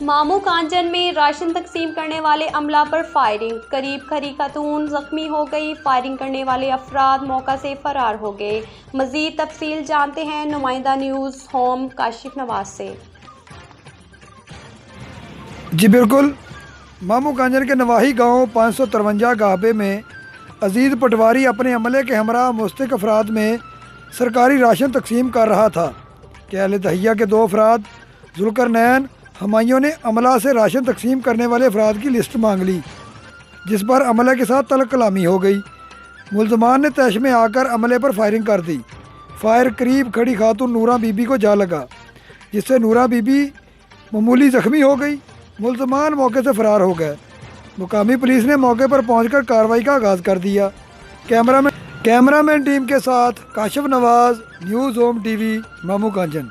मामू कांजन में राशन तकसीम करने वाले अमला पर फायरिंग, करीब खरी खातून जख्मी हो गई। फायरिंग करने वाले अफराद मौका से फरार हो गए। मजीद तफसील जानते हैं नुमाइंदा न्यूज़ होम काशिफ नवाज से। जी बिल्कुल, मामू कांजन के नवाही गांव 553 गाहबे में अजीज़ पटवारी अपने अमले के हमरा मुस्तक अफराद में सरकारी राशन तकसीम कर रहा था कि अहले तहिया के 2 अफराद जुल्करनैन हमायूं ने अमला से राशन तकसीम करने वाले अफराद की लिस्ट मांग ली, जिस पर अमले के साथ तलब कलामी हो गई। मुल्ज़मान ने तैश में आकर अमले पर फायरिंग कर दी। फायर करीब खड़ी खातून नूरा बीबी को जा लगा, जिससे नूरा बीबी मामूली ज़ख्मी हो गई। मुल्ज़मान मौके से फ़रार हो गए। मुकामी पुलिस ने मौके पर पहुंचकर कार्रवाई का आगाज़ कर दिया। कैमरामैन टीम के साथ काशिफ नवाज़, न्यूज़ होम टीवी, मामू कांजन।